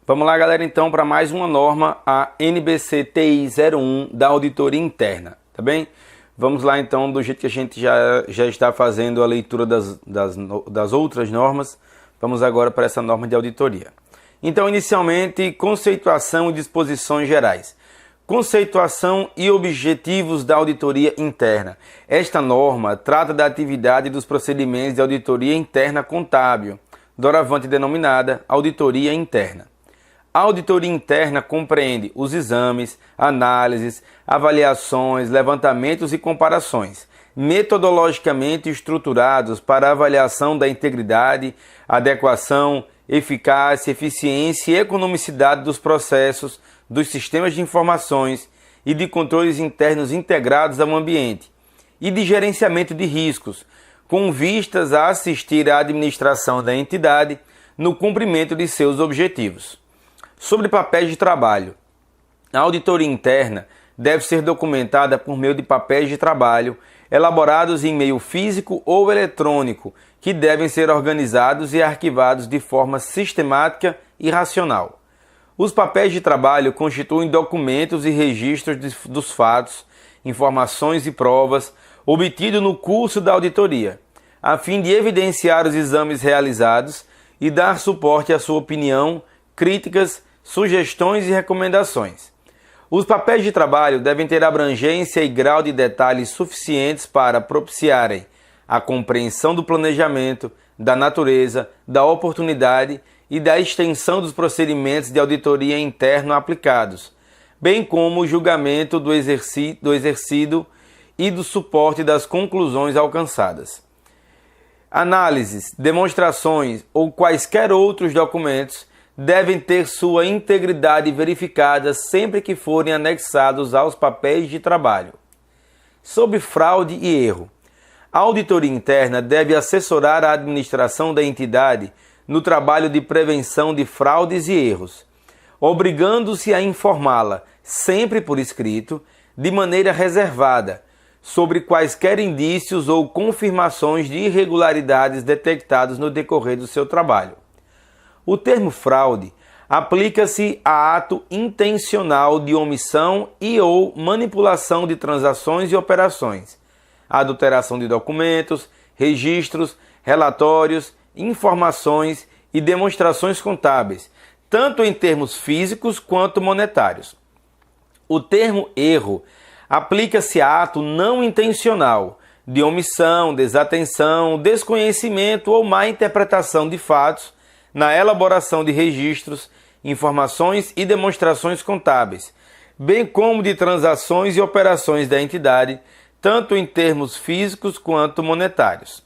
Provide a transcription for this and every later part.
Vamos lá, galera, então, para mais uma norma, a NBC TI 01 da auditoria interna, tá bem? Vamos lá, então, do jeito que a gente já está fazendo a leitura das outras normas, vamos agora para essa norma de auditoria. Então, inicialmente, conceituação e disposições gerais. Conceituação e objetivos da auditoria interna. Esta norma trata da atividade dos procedimentos de auditoria interna contábil, doravante denominada auditoria interna. A auditoria interna compreende os exames, análises, avaliações, levantamentos e comparações, metodologicamente estruturados para avaliação da integridade, adequação, eficácia, eficiência e economicidade dos processos, dos sistemas de informações e de controles internos integrados ao ambiente, e de gerenciamento de riscos, com vistas a assistir à administração da entidade no cumprimento de seus objetivos. Sobre papéis de trabalho. A auditoria interna deve ser documentada por meio de papéis de trabalho elaborados em meio físico ou eletrônico, que devem ser organizados e arquivados de forma sistemática e racional. Os papéis de trabalho constituem documentos e registros dos fatos, informações e provas obtidos no curso da auditoria, a fim de evidenciar os exames realizados e dar suporte à sua opinião, críticas, sugestões e recomendações. Os papéis de trabalho devem ter abrangência e grau de detalhes suficientes para propiciarem a compreensão do planejamento, da natureza, da oportunidade e da extensão dos procedimentos de auditoria interna aplicados, bem como o julgamento do exercido e do suporte das conclusões alcançadas. Análises, demonstrações ou quaisquer outros documentos devem ter sua integridade verificada sempre que forem anexados aos papéis de trabalho. Sobre fraude e erro. A auditoria interna deve assessorar a administração da entidade no trabalho de prevenção de fraudes e erros, obrigando-se a informá-la, sempre por escrito, de maneira reservada, sobre quaisquer indícios ou confirmações de irregularidades detectados no decorrer do seu trabalho. O termo fraude aplica-se a ato intencional de omissão e ou manipulação de transações e operações, adulteração de documentos, registros, relatórios, informações e demonstrações contábeis, tanto em termos físicos quanto monetários. O termo erro aplica-se a ato não intencional de omissão, desatenção, desconhecimento ou má interpretação de fatos na elaboração de registros, informações e demonstrações contábeis, bem como de transações e operações da entidade, tanto em termos físicos quanto monetários.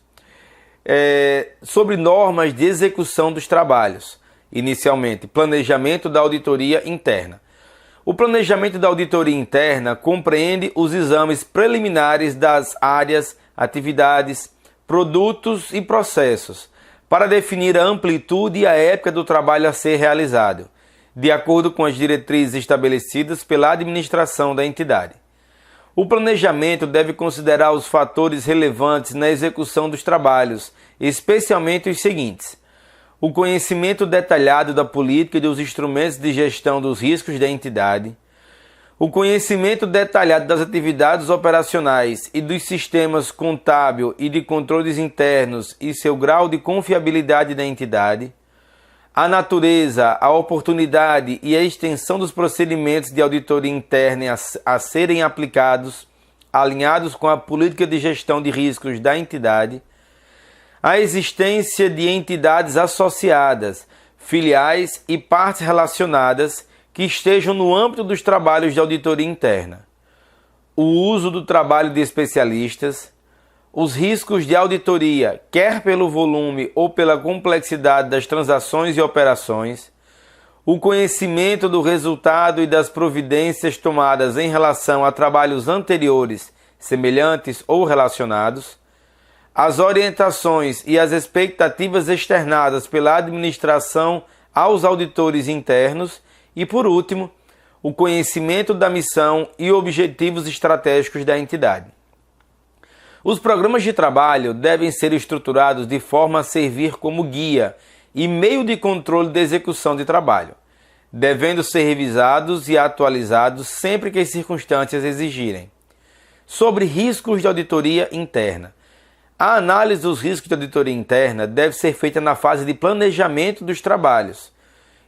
Sobre normas de execução dos trabalhos. Inicialmente, planejamento da auditoria interna. O planejamento da auditoria interna compreende os exames preliminares das áreas, atividades, produtos e processos, para definir a amplitude e a época do trabalho a ser realizado, de acordo com as diretrizes estabelecidas pela administração da entidade. O planejamento deve considerar os fatores relevantes na execução dos trabalhos, especialmente os seguintes: o conhecimento detalhado da política e dos instrumentos de gestão dos riscos da entidade, o conhecimento detalhado das atividades operacionais e dos sistemas contábil e de controles internos e seu grau de confiabilidade da entidade, a natureza, a oportunidade e a extensão dos procedimentos de auditoria interna a serem aplicados, alinhados com a política de gestão de riscos da entidade, a existência de entidades associadas, filiais e partes relacionadas que estejam no âmbito dos trabalhos de auditoria interna, o uso do trabalho de especialistas, os riscos de auditoria, quer pelo volume ou pela complexidade das transações e operações, o conhecimento do resultado e das providências tomadas em relação a trabalhos anteriores, semelhantes ou relacionados, as orientações e as expectativas externadas pela administração aos auditores internos e, por último, o conhecimento da missão e objetivos estratégicos da entidade. Os programas de trabalho devem ser estruturados de forma a servir como guia e meio de controle da execução de trabalho. devendo ser revisados e atualizados sempre que as circunstâncias exigirem. Sobre riscos de auditoria interna. A análise dos riscos de auditoria interna deve ser feita na fase de planejamento dos trabalhos.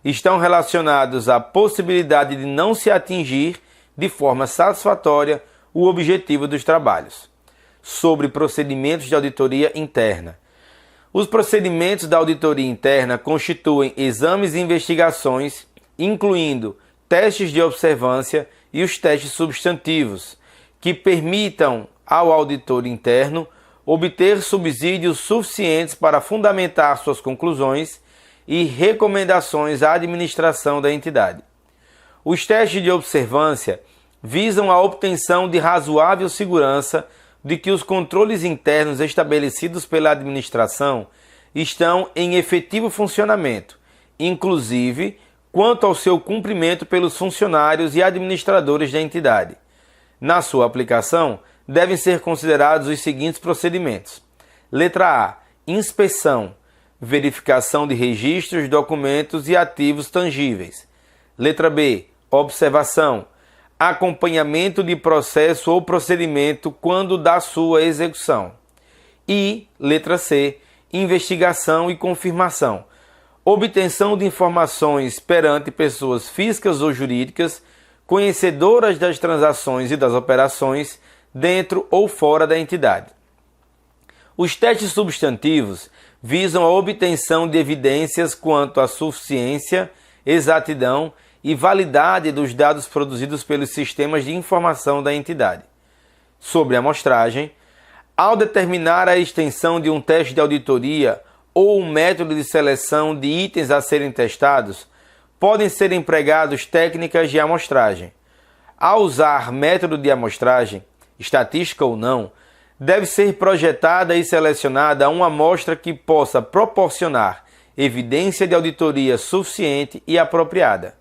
Estão relacionados à possibilidade de não se atingir de forma satisfatória o objetivo dos trabalhos. Sobre procedimentos de auditoria interna. Os procedimentos da auditoria interna constituem exames e investigações, incluindo testes de observância e os testes substantivos, que permitam ao auditor interno obter subsídios suficientes para fundamentar suas conclusões e recomendações à administração da entidade. Os testes de observância visam a obtenção de razoável segurança de que os controles internos estabelecidos pela administração estão em efetivo funcionamento, inclusive quanto ao seu cumprimento pelos funcionários e administradores da entidade. Na sua aplicação, devem ser considerados os seguintes procedimentos. Letra A. Inspeção, verificação de registros, documentos e ativos tangíveis. Letra B. Observação, acompanhamento de processo ou procedimento quando da sua execução. E, letra C, investigação e confirmação, obtenção de informações perante pessoas físicas ou jurídicas conhecedoras das transações e das operações dentro ou fora da entidade. Os testes substantivos visam a obtenção de evidências quanto à suficiência, exatidão e validade dos dados produzidos pelos sistemas de informação da entidade. Sobre a amostragem, ao determinar a extensão de um teste de auditoria ou um método de seleção de itens a serem testados, podem ser empregados técnicas de amostragem. Ao usar método de amostragem, estatística ou não, deve ser projetada e selecionada uma amostra que possa proporcionar evidência de auditoria suficiente e apropriada.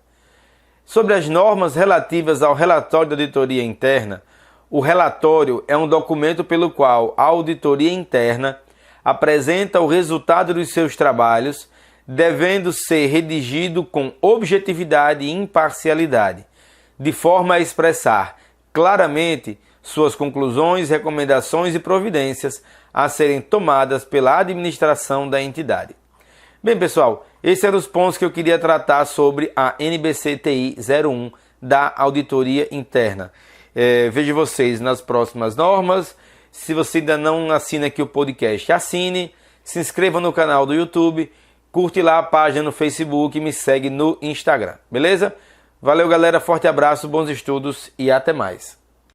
Sobre as normas relativas ao relatório de auditoria interna, o relatório é um documento pelo qual a auditoria interna apresenta o resultado dos seus trabalhos, devendo ser redigido com objetividade e imparcialidade, de forma a expressar claramente suas conclusões, recomendações e providências a serem tomadas pela administração da entidade. Bem, pessoal, esses eram os pontos que eu queria tratar sobre a NBC TI 01 da auditoria interna. Vejo vocês nas próximas normas. Se você ainda não assina aqui o podcast, assine, se inscreva no canal do YouTube, curte lá a página no Facebook e me segue no Instagram, beleza? Valeu, galera, forte abraço, bons estudos e até mais.